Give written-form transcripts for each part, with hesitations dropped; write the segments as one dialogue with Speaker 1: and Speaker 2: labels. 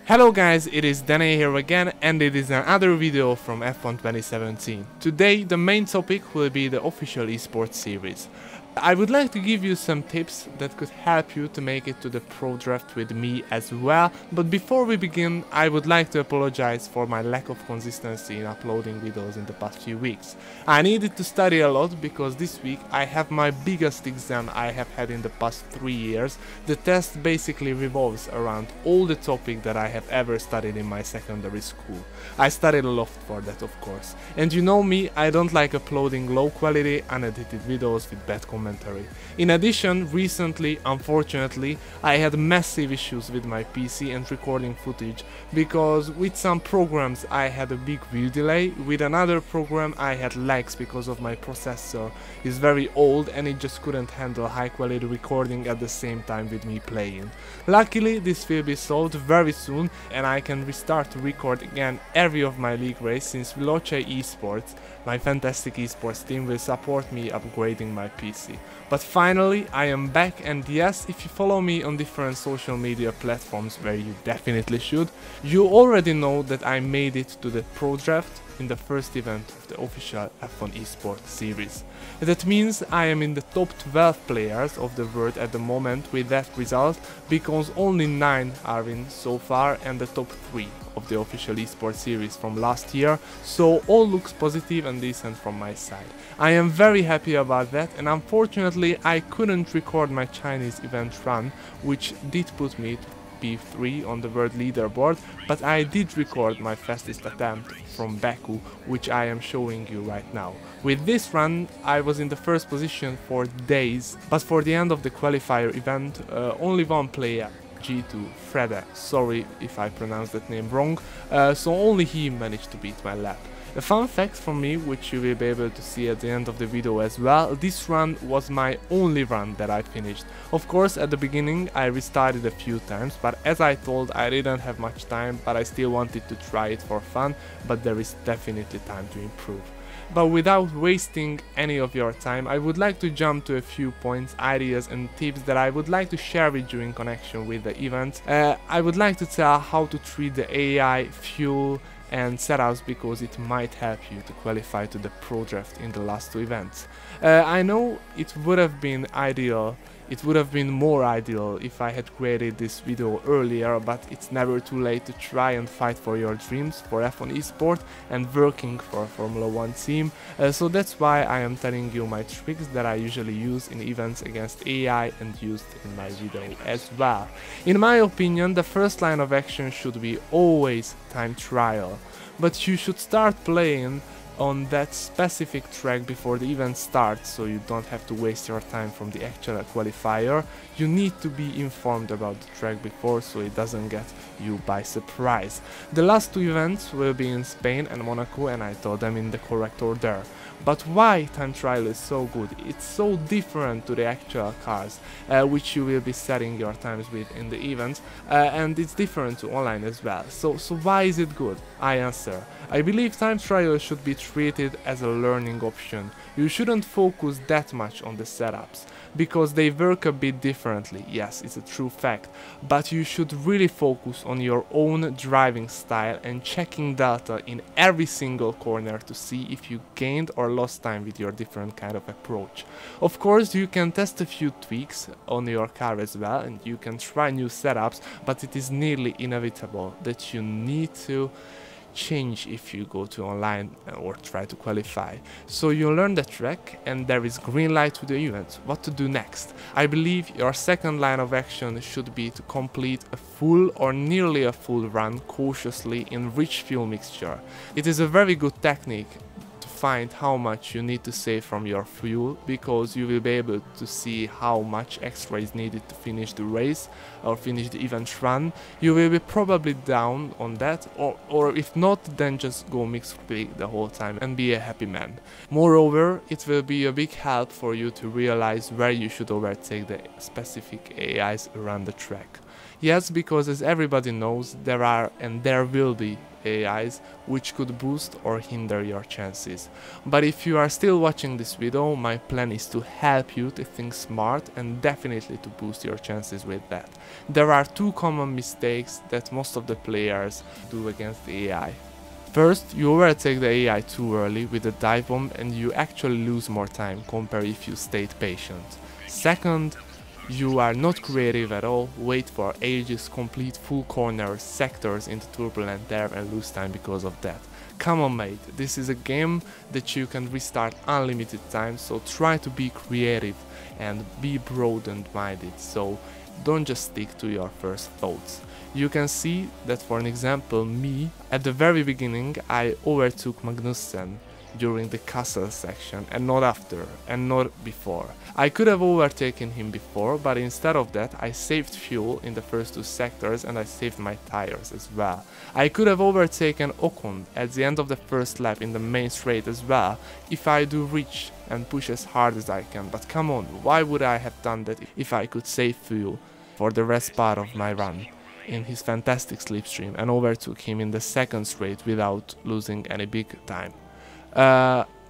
Speaker 1: Hello guys, it is Dane here again and it is another video from F1 2017. Today the main topic will be the official eSport series. I would like to give you some tips that could help you to make it to the pro draft with me as well, but before we begin I would like to apologize for my lack of consistency in uploading videos in the past few weeks. I needed to study a lot because this week I have my biggest exam I have had in the past 3 years. The test basically revolves around all the topic that I have ever studied in my secondary school. I studied a lot for that, of course. And you know me, I don't like uploading low quality unedited videos with bad commentary. In addition, recently, unfortunately, I had massive issues with my PC and recording footage because with some programs I had a big view delay, with another program I had lags because of my processor is very old and it just couldn't handle high quality recording at the same time with me playing. Luckily this will be solved very soon and I can restart to record again every of my league race since Veloce eSports, my fantastic esports team, will support me upgrading my PC. But finally I am back, and yes, if you follow me on different social media platforms, where you definitely should, you already know that I made it to the pro draft in the first event of the official F1 eSport series. That means I am in the top 12 players of the world at the moment with that result, because only 9 are in so far and the top 3 of the official eSport series from last year, so all looks positive and decent from my side. I am very happy about that, and unfortunately I couldn't record my Chinese event run, which did put me to P3 on the world leaderboard, but I did record my fastest attempt from Baku, which I am showing you right now. With this run I was in the first position for days, but for the end of the qualifier event only one player, G2 Frede, sorry if I pronounced that name wrong, so only he managed to beat my lap. A fun fact for me, which you will be able to see at the end of the video as well, this run was my only run that I finished. Of course at the beginning I restarted a few times, but as I told, I didn't have much time, but I still wanted to try it for fun, but there is definitely time to improve. But without wasting any of your time, I would like to jump to a few points, ideas and tips that I would like to share with you in connection with the event. I would like to tell how to treat the AI, fuel and setups, because it might help you to qualify to the pro draft in the last 2 events. I know it would have been ideal, it would have been more ideal if I had created this video earlier, but it's never too late to try and fight for your dreams for F1 eSport and working for a Formula 1 team, so that's why I am telling you my tricks that I usually use in events against AI and used in my video as well. In my opinion, the first line of action should be always time trial, but you should start playing on that specific track before the event starts, so you don't have to waste your time from the actual qualifier. You need to be informed about the track before, so it doesn't get you by surprise. The last 2 events will be in Spain and Monaco, and I told them in the correct order. But why time trial is so good? It's so different to the actual cars, which you will be setting your times with in the event, and it's different to online as well. So why is it good? I answer. I believe time trial should be treated as a learning option. You shouldn't focus that much on the setups, because they work a bit differently, yes, it's a true fact, but you should really focus on your own driving style and checking data in every single corner to see if you gained or lost time with your different kind of approach. Of course you can test a few tweaks on your car as well, and you can try new setups, but it is nearly inevitable that you need to change if you go to online or try to qualify. So you learn the track and there is green light to the event. What to do next? I believe your second line of action should be to complete a full or nearly a full run cautiously in rich fuel mixture. It is a very good technique to find how much you need to save from your fuel, because you will be able to see how much extra is needed to finish the race or finish the event run. You will be probably down on that, or if not, then just go mix free the whole time and be a happy man. Moreover, it will be a big help for you to realize where you should overtake the specific AIs around the track. Yes, because as everybody knows, there are and there will be AIs which could boost or hinder your chances. But if you are still watching this video, my plan is to help you to think smart and definitely to boost your chances with that. There are two common mistakes that most of the players do against the AI. First, you overtake the AI too early with a dive bomb and you actually lose more time compared if you stayed patient. Second, you are not creative at all, wait for ages, complete full corners, sectors into turbulent air and lose time because of that. Come on mate, this is a game that you can restart unlimited times, so try to be creative and be broad and minded, so don't just stick to your first thoughts. You can see that, for an example, me, at the very beginning I overtook Magnussen during the castle section and not after and not before. I could have overtaken him before, but instead of that I saved fuel in the first two sectors and I saved my tires as well. I could have overtaken Ocon at the end of the first lap in the main straight as well if I do reach and push as hard as I can, but come on, why would I have done that if I could save fuel for the rest part of my run in his fantastic slipstream and overtook him in the second straight without losing any big time.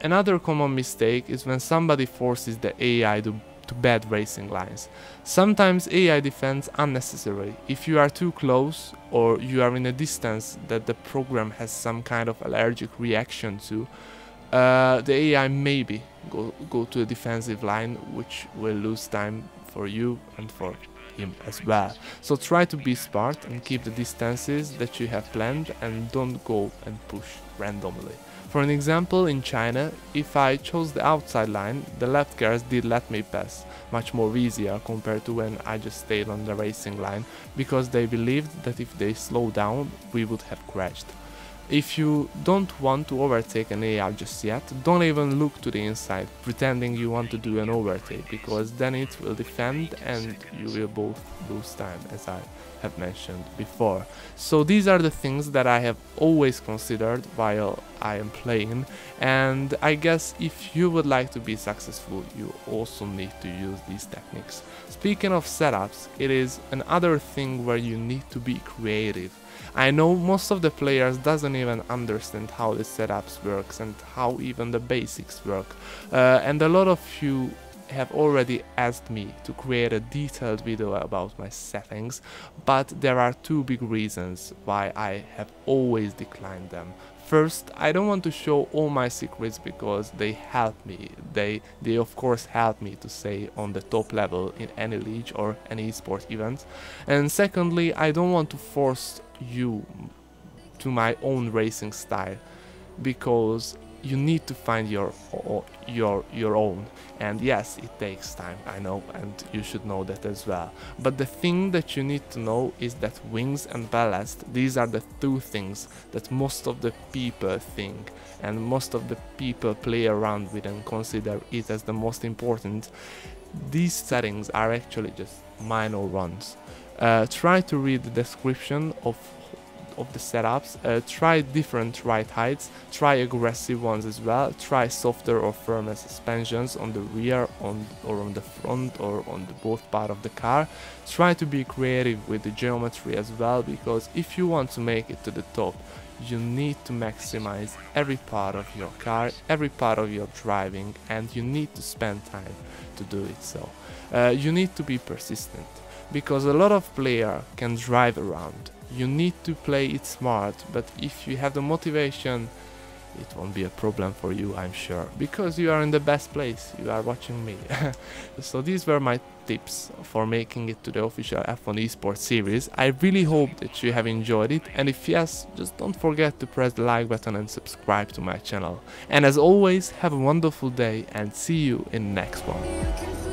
Speaker 1: Another common mistake is when somebody forces the AI to bad racing lines. Sometimes AI defends unnecessarily. If you are too close or you are in a distance that the program has some kind of allergic reaction to, the AI maybe go to a defensive line, which will lose time for you and for him as well. So try to be smart and keep the distances that you have planned and don't go and push randomly. For an example, in China, if I chose the outside line, the left cars did let me pass much more easier compared to when I just stayed on the racing line, because they believed that if they slow down, we would have crashed. If you don't want to overtake an AI just yet, don't even look to the inside, pretending you want to do an overtake, because then it will defend and you will both lose time, as I have mentioned before. So these are the things that I have always considered while I am playing, and I guess if you would like to be successful, you also need to use these techniques. Speaking of setups, it is another thing where you need to be creative. I know most of the players doesn't even understand how the setups works and how even the basics work, and a lot of you have already asked me to create a detailed video about my settings, but there are two big reasons why I have always declined them. First, I don't want to show all my secrets because they help me. They of course help me to stay on the top level in any league or any eSport event. And secondly, I don't want to force you to my own racing style, because you need to find your own. And yes, it takes time, I know, and you should know that as well. But the thing that you need to know is that wings and ballast, these are the two things that most of the people think and most of the people play around with and consider it as the most important. These settings are actually just minor ones. Try to read the description of the setups, try different ride heights, try aggressive ones as well, try softer or firmer suspensions on the rear or on the front or on the both part of the car. Try to be creative with the geometry as well, because if you want to make it to the top, you need to maximize every part of your car, every part of your driving, and you need to spend time to do it. So you need to be persistent, because a lot of players can drive around. You need to play it smart, but if you have the motivation, it won't be a problem for you, I'm sure, because you are in the best place, you are watching me. So these were my tips for making it to the official F1 eSport series. I really hope that you have enjoyed it, and if yes, just don't forget to press the like button and subscribe to my channel. And as always, have a wonderful day and see you in the next one.